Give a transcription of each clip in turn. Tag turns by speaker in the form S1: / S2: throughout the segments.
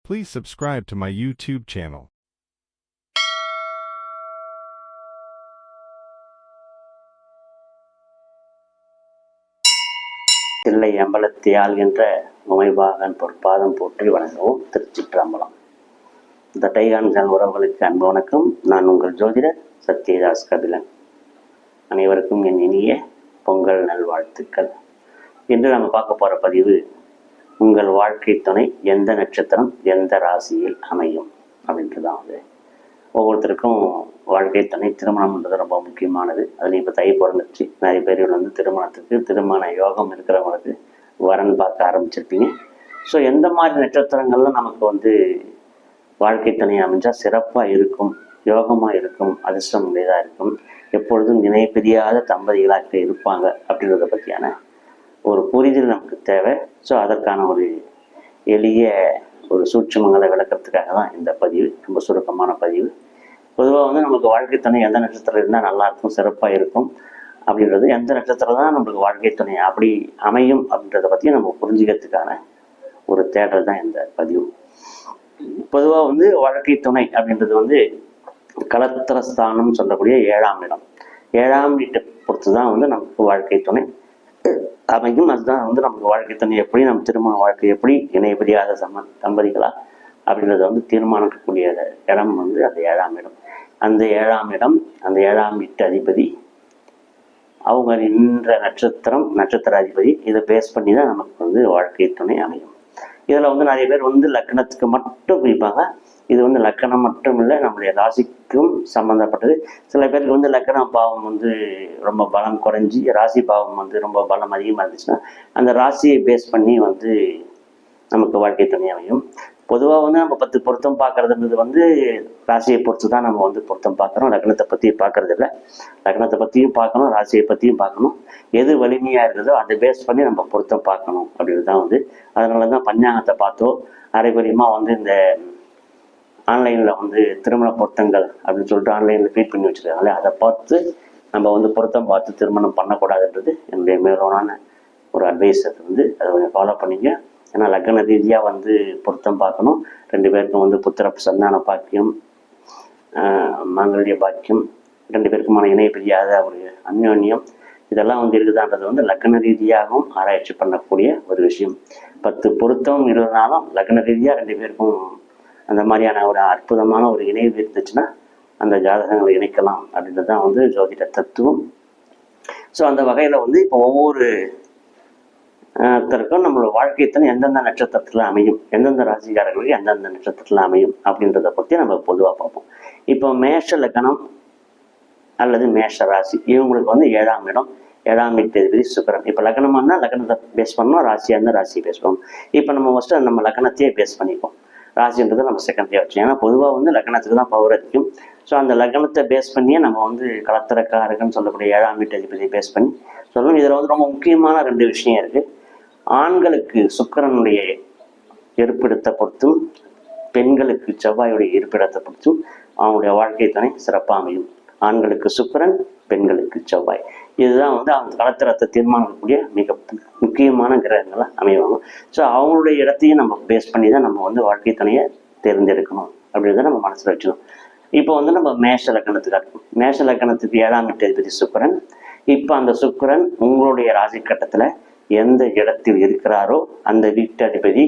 S1: Please subscribe to my YouTube channel.
S2: Thillai அம்பலத்தை ஆள்கின்ற Umaibagan பொற்பாதம் போற்றி வணங்கவும். திருச்சிற்றம்பலம். இந்த டைகான் சேனல் உறவுகளுக்கு அன்பு வணக்கம். நான் உங்கள் ஜோதிடர் சத்யதாஸ் கபிலன். அனைவருக்கும் என் இனிய பொங்கல் நல்வாழ்த்துக்கள். இன்று நம்ம பார்க்க போகிற பதிவு, உங்கள் வாழ்க்கை துணை எந்த நட்சத்திரம் எந்த ராசியில் அமையும் அப்படின்றதான். அது ஒவ்வொருத்தருக்கும் வாழ்க்கை துணை திருமணம்ன்றது ரொம்ப முக்கியமானது. அதில் இப்போ தை பிறந்துச்சு. நிறைய பேர் திருமணத்துக்கு திருமண யோகம் இருக்கிறவங்களுக்கு வரன் பார்க்க ஆரம்பிச்சிருப்பீங்க. ஸோ எந்த மாதிரி நட்சத்திரங்கள்லாம் நமக்கு வாழ்க்கை துணை அமைஞ்சால் சிறப்பாக இருக்கும், யோகமாக இருக்கும், அதிர்ஷ்டம் உடையதாக இருக்கும், எப்பொழுதும் இணை பிரியாத தம்பதிகளாக இருப்பாங்க அப்படின்றத பற்றியான ஒரு புரிதல் நமக்கு தேவை. ஸோ அதற்கான ஒரு எளிய ஒரு சூட்சுமங்களை விளக்கத்துக்காக தான் இந்த பதிவு. ரொம்ப சுருக்கமான பதிவு. பொதுவாக நமக்கு வாழ்க்கை துணை எந்த நட்சத்திரம் இருந்தால் நல்லாயிருக்கும், சிறப்பாக இருக்கும் அப்படின்றது, எந்த நட்சத்திரம் தான் நம்மளுக்கு வாழ்க்கை துணை அப்படி அமையும் அப்படின்றத பற்றி நம்ம புரிஞ்சுக்கிறதுக்கான ஒரு தேடல் தான் இந்த பதிவு. பொதுவாக வாழ்க்கை துணை அப்படின்றது கலத்திரஸ்தானம் சொல்லக்கூடிய 7ஆம் இடம். 7ஆம் வீட்டை பொறுத்து தான் நமக்கு வாழ்க்கை துணை அமையும். அதுதான் நமக்கு வாழ்க்கை துணை எப்படி, நம்ம திருமண வாழ்க்கை எப்படி, இணையப்படியாத தம்பதிகளா அப்படின்றத தீர்மானிக்கக்கூடிய இடம் அந்த 7ஆம் இடம். அந்த 7ஆம் இடம், அந்த 7ஆம் வீட்டு அதிபதி, அவங்க நின்ற நட்சத்திரம், நட்சத்திர அதிபதி, இதை பேஸ் பண்ணி தான் நமக்கு வாழ்க்கை துணை அமையும். இதில் நிறைய பேர் லக்னத்துக்கு மட்டும் குறிப்பாங்க. இது லக்கணம் மட்டும் இல்லை, நம்முடைய ராசிக்கும் சம்மந்தப்பட்டது. சில பேருக்கு லக்கண பாவம் ரொம்ப பலம் குறைஞ்சி, ராசி பாவம் ரொம்ப பலம் அதிகமாக இருந்துச்சுன்னா அந்த ராசியை பேஸ் பண்ணி நமக்கு வாழ்க்கை துணை அமையும். பொதுவாக நம்ம 10 பொருத்தம் பார்க்கறதுன்றது ராசியை பொறுத்து தான் நம்ம பொருத்தம் பார்க்குறோம். லக்னத்தை பற்றி பார்க்கறது இல்லை. லக்னத்தை பற்றியும் பார்க்கணும், ராசியை பற்றியும் பார்க்கணும். எது வலிமையாக இருக்குதோ அதை பேஸ் பண்ணி நம்ம பொருத்தம் பார்க்கணும் அப்படின்றது தான் அதனால தான் பஞ்சாங்கத்தை பார்த்தோ அரைக்குறையமாக இந்த ஆன்லைனில் திருமண பொருத்தங்கள் அப்படின்னு சொல்லிட்டு ஆன்லைனில் ஃபீட் பண்ணி வச்சுருக்காங்களே, அதை பார்த்து நம்ம பொருத்தம் பார்த்து திருமணம் பண்ணக்கூடாதுன்றது என்னுடைய மேலான ஒரு அட்வைஸ். அது அதை கொஞ்சம் ஃபாலோ பண்ணிங்க. ஏன்னா லக்ன ரீதியாக பொருத்தம் பார்க்கணும். 2 பேருக்கும் புத்திர சந்தான பாக்கியம், மாங்கல்ய பாக்கியம், 2 பேருக்குமான இணை பிரியாத ஒரு அந்யோன்யம், இதெல்லாம் இருக்குதான்றது லக்ன ரீதியாகவும் ஆராய்ச்சி பண்ணக்கூடிய ஒரு விஷயம். 10 பொருத்தம் இருந்தாலும் லக்ன ரீதியாக 2 பேருக்கும் அந்த மாதிரியான ஒரு அற்புதமான ஒரு இணைவு இருந்துச்சுன்னா அந்த ஜாதகங்களை இணைக்கலாம் அப்படின்றது தான் ஜோதிட தத்துவம். ஸோ அந்த வகையில் இப்போ ஒவ்வொரு தருக்கும் நம்மளோட வாழ்க்கையத்தின் எந்தெந்த நட்சத்திரத்தில் அமையும், எந்தெந்த ராசிக்காரர்களுக்கு எந்தெந்த நட்சத்திரத்தில் அமையும் அப்படின்றத பற்றி நம்ம பொதுவாக பார்ப்போம். இப்போ மேஷ லக்னம் அல்லது மேஷ ராசி, இவங்களுக்கு 7ஆம் இடம், 7ஆம் வீட்டு அதிபதி சுக்கிரன். இப்போ லக்னமானா லக்னத்தை பேஸ் பண்ணோம், ராசியாக இருந்தால் ராசியை பேஸ் பண்ணணும். இப்போ நம்ம ஃபஸ்ட்டு நம்ம லக்னத்தையே பேஸ் பண்ணிப்போம். ராசின்றதை நம்ம செகண்டரியாக வச்சோம். ஏன்னா பொதுவாக லக்னத்துக்கு தான் பவர் அதிகம். ஸோ அந்த லக்னத்தை பேஸ் பண்ணியே நம்ம கலத்திரக்காரகன்னு சொல்லக்கூடிய 7ஆம் வீட்டு அதிபதியை பேஸ் பண்ணி சொல்லணும். இதில் ரொம்ப முக்கியமான 2 விஷயம் இருக்குது. ஆண்களுக்கு சுக்கிரனுடைய இருப்பிடத்தை பொறுத்தும், பெண்களுக்கு செவ்வாயுடைய இருப்பிடத்தை பொறுத்தும் அவங்களுடைய வாழ்க்கை துணை சிறப்பாக அமையும். ஆண்களுக்கு சுக்கிரன், பெண்களுக்கு செவ்வாய். இதுதான் அவங்க கலத்திரத்தை தீர்மானிக்கக்கூடிய மிக முக்கியமான கிரகங்களாக அமைவாங்க. ஸோ அவங்களுடைய இடத்தையும் நம்ம பேஸ் பண்ணி தான் நம்ம வாழ்க்கை துணையை தேர்ந்தெடுக்கணும் அப்படின்றத நம்ம மனசில் வச்சுக்கணும். இப்போ நம்ம மேஷ லக்னத்துக்கு இருக்கும். மேஷ லக்னத்துக்கு 7ஆம் வீட்டு அதிபதி சுக்கிரன். இப்போ அந்த சுக்கிரன் உங்களுடைய ராசி கட்டத்தில் எந்த இடத்தில் இருக்கிறாரோ அந்த வீட்டு அதிபதி,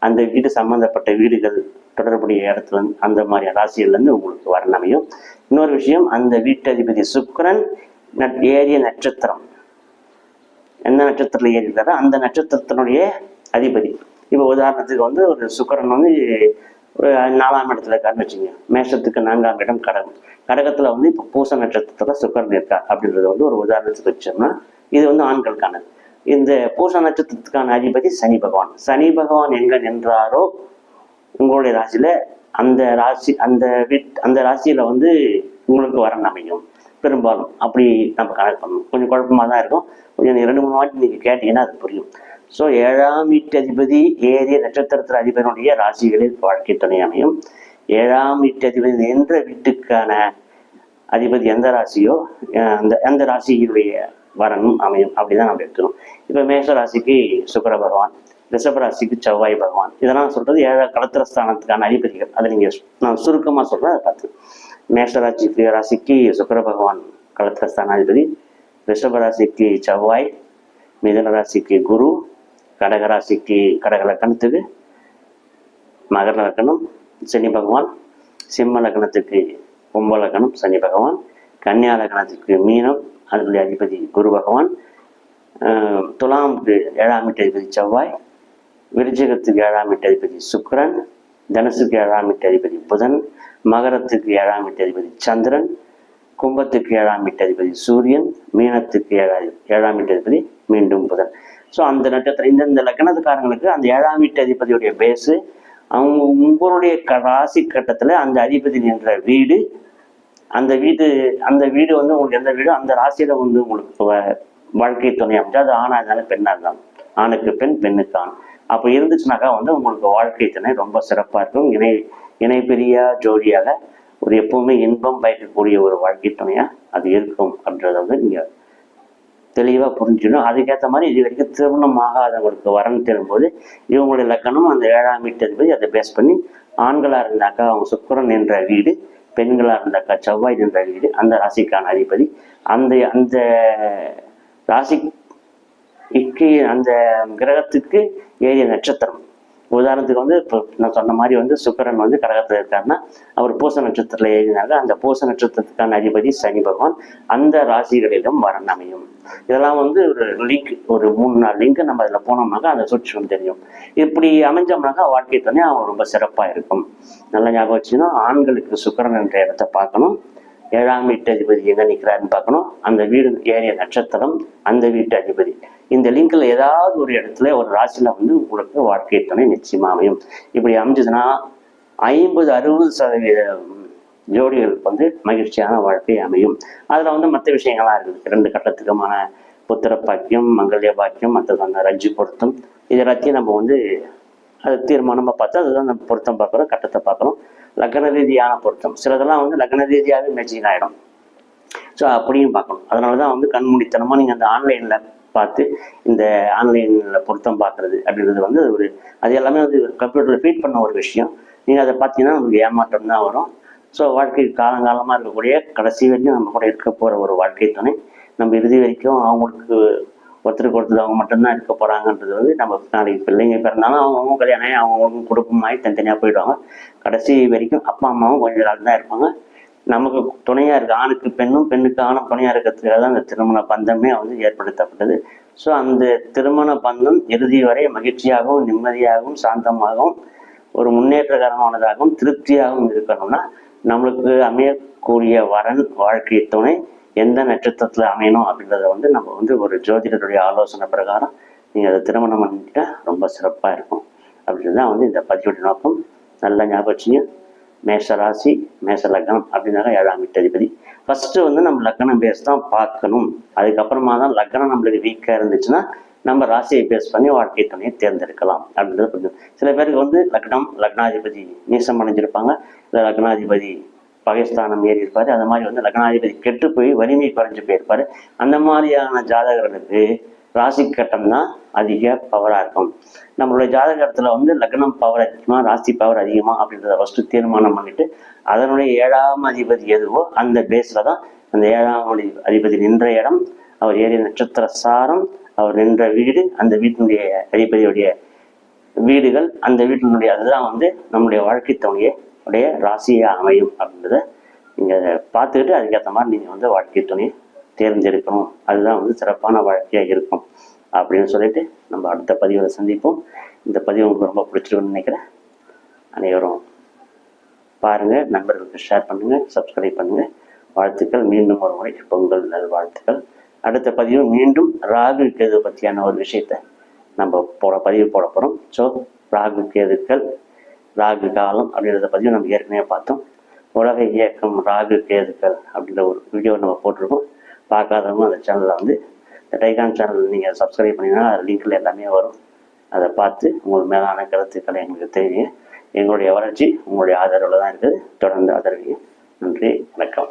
S2: அந்த வீடு சம்பந்தப்பட்ட வீடுகள் தொடர்புடைய இடத்துல அந்த மாதிரி ராசியிலேருந்து உங்களுக்கு வரன் அமையும். இன்னொரு விஷயம், அந்த வீட்டு அதிபதி சுக்கிரன் ஏறிய நட்சத்திரம், எந்த நட்சத்திரத்தில் ஏறி இருக்காரோ அந்த நட்சத்திரத்தினுடைய அதிபதி. இப்போ உதாரணத்துக்கு ஒரு சுக்கிரன் ஒரு 4ஆம் இடத்துல இருக்காருன்னு வச்சுங்க. மேஷத்துக்கு 4ஆம் இடம் கடகம். கடகத்தில் இப்போ பூச நட்சத்திரத்தில் சுக்கிரன் இருக்கா அப்படின்றது ஒரு உதாரணத்துக்கு வச்சோம்னா இது ஆண்களுக்கானது. இந்த பூச நட்சத்திரத்துக்கான அதிபதி சனி பகவான். சனி பகவான் எங்க நின்றாரோ உங்களுடைய ராசியில அந்த ராசியில உங்களுக்கு வரன் அமையும். பெரும்பாலும் அப்படி நம்ம கனெக்ட் பண்ணணும். கொஞ்சம் குழப்பமாக தான் இருக்கும். கொஞ்சம் 2-3 வாட்டி நீங்கள் கேட்டீங்கன்னா அது புரியும். ஸோ 7ஆம் வீட்டு அதிபதி ஏறிய நட்சத்திரத்தில் அதிபதியினுடைய ராசிகளில் வாழ்க்கை துணை அமையும். 7ஆம் வீட்டு அதிபதி என்ற வீட்டுக்கான அதிபதி எந்த ராசியோ அந்த ராசியினுடைய வரணும் அமையும். அப்படிதான் நம்ம எடுத்துக்கணும். இப்போ மேஷ ராசிக்கு சுக்கிர பகவான், ரிஷபராசிக்கு செவ்வாய் பகவான். இதெல்லாம் சொல்றது 7 களத்திரஸ்தானத்துக்கான அதிபதிகள். அதை நீங்க நான் சுருக்கமா சொல்றேன், அதை பார்த்து. மேஷராசிக்கு சுக்கிர பகவான் களத்திரஸ்தானாதிபதி, ரிஷபராசிக்கு செவ்வாய், மிதுன ராசிக்கு குரு, கடகராசிக்கு கடக லக்கணத்துக்கு மகர லக்கணம் சனி பகவான், சிம்ம லக்கணத்துக்கு கும்ப லக்கணம் சனி பகவான், கன்னியா லக்கணத்துக்கு மீனம் அதனுடைய அதிபதி குரு பகவான், துலாமுக்கு 7ஆம் வீட்டு அதிபதி செவ்வாய், விருச்சிகத்துக்கு 7ஆம் வீட்டு அதிபதி சுக்கிரன், தனுசுக்கு 7ஆம் வீட்டு அதிபதி புதன், மகரத்துக்கு 7ஆம் வீட்டு அதிபதி சந்திரன், கும்பத்துக்கு 7ஆம் வீட்டு அதிபதி சூரியன், மீனத்துக்கு 7ஆம் வீட்டு அதிபதி மீண்டும் புதன். ஸோ அந்த நட்சத்திரம் இந்தந்த லக்கணத்துக்காரங்களுக்கு அந்த 7ஆம் வீட்டு அதிபதியுடைய பேஸு அவங்க உங்களுடைய ராசி கட்டத்தில் அந்த அதிபதி நின்ற வீடு, அந்த வீடு வந்து உங்களுக்கு எந்த வீடு அந்த ராசியில வந்து உங்களுக்கு வாழ்க்கை துணை அமைச்சா, அது ஆணா இருந்தாலும் பெண்ணா இருந்தாலும், ஆணுக்கு பெண் பெண்ணுக்கு ஆண் அப்போ இருந்துச்சுனாக்கா வந்து உங்களுக்கு வாழ்க்கை துணை ரொம்ப சிறப்பாக இருக்கும். இணை பெரிய ஜோடியாக ஒரு எப்பவுமே இன்பம் பயக்கக்கூடிய ஒரு வாழ்க்கை துணையா அது இருக்கும் அப்படின்றத வந்து நீங்க தெளிவாக புரிஞ்சிடும். அதுக்கேற்ற மாதிரி இது வரைக்கும் திருமணம் ஆகாதவங்களுக்கு வரன்னு தரும்போது இவங்களுடைய லக்கணம் அந்த 7ஆம் வீட்டு அதிபதி அதை பேஸ் பண்ணி ஆண்களாக இருந்தாக்கா அவங்க சுக்கிரன் என்ற வீடு, பெண்களாக இருந்தாக்கா செவ்வாய் என்ற வீடு, அந்த ராசிக்கான அதிபதி அந்த ராசிக்கு அந்த கிரகத்துக்கு ஏறிய நட்சத்திரம். உதாரணத்துக்கு வந்து இப்போ நான் சொன்ன மாதிரி வந்து சுக்கிரன் வந்து கடகத்தில் இருக்காருன்னா அவர் பூச நட்சத்திரத்தில் ஏறினாங்க. அந்த பூச நட்சத்திரத்துக்கான அதிபதி சனி பகவான் அந்த ராசிகளிலும் வரன் அமையும். இதெல்லாம் வந்து ஒரு லிங்க், ஒரு 3-4 லிங்க் நம்ம அதில் போனோம்னாக்கா அந்த சூட்சம் தெரியும். இப்படி அமைஞ்சோம்னாக்கா வாழ்க்கை துணை அவங்க ரொம்ப சிறப்பாக இருக்கும். நல்லா ஞாபகம் வச்சுன்னா ஆண்களுக்கு சுக்கிரன் என்ற இடத்த பார்க்கணும், 7ஆம் வீட்டு அதிபதி எங்க நிற்கிறாருன்னு பார்க்கணும், அந்த வீடு ஏறிய நட்சத்திரம், அந்த வீட்டு அதிபதி. இந்த லிங்க்ல ஏதாவது ஒரு இடத்துல ஒரு ராசியில வந்து உங்களுக்கு வாழ்க்கை துணை நிச்சயமா அமையும். இப்படி அமைஞ்சதுன்னா 50-60% ஜோடிகளுக்கு வந்து மகிழ்ச்சியான வாழ்க்கை அமையும். அதுல வந்து மற்ற விஷயங்கள்லாம் இருக்குது. 2 கட்டத்துக்குமான புத்திர பாக்கியம், மங்கல்ய பாக்கியம், மற்றது அந்த ரஜ்ஜு பொருத்தம், இது எல்லாத்தையும் நம்ம வந்து அது தீர்மானமா பார்த்தா அதுதான் நம்ம பொருத்தம் பார்க்குறோம், கட்டத்தை பார்க்குறோம். லக்ன ரீதியான பொருத்தம் சிலதெல்லாம் வந்து லக்ன ரீதியாகவே மேட்சிங் ஆகிடும். ஸோ அப்படியும் பார்க்கணும். அதனாலதான் வந்து கண்மூடித்தனமா நீங்க அந்த ஆன்லைன்ல பார்த்து இந்த ஆன்லைனில் பொருத்தம் பார்க்குறது அப்படின்றது வந்து அது எல்லாமே வந்து கம்ப்யூட்டரில் ஃபீட் பண்ண ஒரு விஷயம். நீங்கள் அதை பார்த்தீங்கன்னா உங்களுக்கு ஏமாற்றம் தான் வரும். ஸோ வாழ்க்கை காலங்காலமாக இருக்கக்கூடிய கடைசி வரைக்கும் நம்ம கூட இருக்க போகிற ஒரு வாழ்க்கை துணை நம்ம இறுதி வரைக்கும் அவங்களுக்கு ஒருத்தருக்கு ஒருத்தர் அவங்க மட்டும்தான் இருக்க போகிறாங்கன்றது வந்து நம்ம நாளைக்கு பிள்ளைங்க பிறந்தாலும் அவங்கவுங்க கல்யாணம் ஆகி அவங்கவுங்க குடும்பமாகி தனித்தனியாக போயிடுவாங்க. கடைசி வரைக்கும் அப்பா அம்மாவும் கொஞ்ச நாள் தான் இருப்பாங்க. நமக்கு துணையாக இருக்குது ஆணுக்கு பெண்ணும் பெண்ணுக்கு ஆணும் துணையாக இருக்கிறதுக்காக தான் அந்த திருமண பந்தமே வந்து ஏற்படுத்தப்பட்டது. ஸோ அந்த திருமண பந்தம் இறுதி வரை மகிழ்ச்சியாகவும் நிம்மதியாகவும் சாந்தமாகவும் ஒரு முன்னேற்றகரமானதாகவும் திருப்தியாகவும் இருக்கணும்னா நம்மளுக்கு அமையக்கூடிய வரன் வாழ்க்கை துணை எந்த நட்சத்திரத்தில் அமையணும் அப்படின்றத வந்து நம்ம வந்து ஒரு ஜோதிடருடைய ஆலோசனை பிரகாரம் நீங்கள் அதை திருமணம் பண்ணிட்டா ரொம்ப சிறப்பாக இருக்கும் அப்படின்றது தான் வந்து இந்த பதிவுடைய நோக்கம். நல்லா ஞாபகம் வச்சுங்க. மேஷ ராசி மேஷ லக்னம் அப்படின்னாக்கா 7ஆம் வீட்டு அதிபதி. ஃபர்ஸ்ட் வந்து நம்ம லக்னம் பேஸ் தான் பார்க்கணும். அதுக்கப்புறமா தான் லக்னம் நம்மளுக்கு வீக்காக இருந்துச்சுன்னா நம்ம ராசியை பேஸ் பண்ணி வாழ்க்கை துணையை தேர்ந்தெடுக்கலாம் அப்படின்றது கொஞ்சம். சில பேருக்கு வந்து லக்னாதிபதி நீசம் அடைஞ்சிருப்பாங்க, இல்லை லக்னாதிபதி பகைஸ்தானம் ஏறி இருப்பாரு. அந்த மாதிரி வந்து லக்னாதிபதி கெட்டு போய் வலிமை குறைஞ்சு போயிருப்பாரு. அந்த மாதிரியான ஜாதகர்களுக்கு ராசி கட்டம் தான் அதிக பவராக இருக்கும். நம்மளுடைய ஜாதகத்தில் வந்து லக்னம் பவர் அதிகமாக ராசி பவர் அதிகமா அப்படின்றத ஃபர்ஸ்ட் தீர்மானம் பண்ணிட்டு அதனுடைய 7ஆம் அதிபதி எதுவோ அந்த பேஸ்ல தான் அந்த 7ஆம் அதிபதி நின்ற இடம், அவர் ஏறிய நட்சத்திர சாரம், அவர் நின்ற வீடு, அந்த வீட்டினுடைய அதிபதியுடைய வீடுகள், அந்த வீட்டினுடைய அதுதான் வந்து நம்முடைய வாழ்க்கை துணையுடைய ராசியாக அமையும் அப்படின்றத நீங்கள் பார்த்துக்கிட்டு அதுக்கேற்ற மாதிரி நீங்கள் வந்து வாழ்க்கை துணையை தேர்ந்தெடுக்கணும். அதுதான் வந்து சிறப்பான வாழ்க்கையாக இருக்கும் அப்படின்னு சொல்லிட்டு நம்ம அடுத்த பதிவில் சந்திப்போம். இந்த பதிவு உங்களுக்கு ரொம்ப பிடிச்சிருக்குன்னு நினைக்கிறேன். அனைவரும் பாருங்கள், நண்பர்களுக்கு ஷேர் பண்ணுங்கள், சப்ஸ்கிரைப் பண்ணுங்கள். வாழ்த்துக்கள். மீண்டும் ஒரு முறை பொங்கல் நல்வாழ்த்துக்கள். அடுத்த பதிவு மீண்டும் ராகு கேது பற்றியான ஒரு விஷயத்தை நம்ம பதிவு போட போகிறோம். ஸோ ராகு கேதுக்கள், ராகு காலம் அப்படின்றத பதிவு நம்ம ஏற்கனவே பார்த்தோம். உலக இயக்கம் ராகு கேதுக்கள் அப்படின்ற ஒரு வீடியோ நம்ம போட்டிருக்கோம். பார்க்காதவங்க அந்த சேனலில் வந்து இந்த டைகான் சேனல் நீங்கள் சப்ஸ்கிரைப் பண்ணிங்கன்னா லிங்க்கில் எல்லாமே வரும். அதை பார்த்து உங்களுக்கு மேலான கருத்துக்களை எங்களுக்கு தெரியுங்க. எங்களுடைய வளர்ச்சி உங்களுடைய ஆதரவில் தான் இருக்குது. தொடர்ந்து ஆதரவீங்க. நன்றி, வணக்கம்.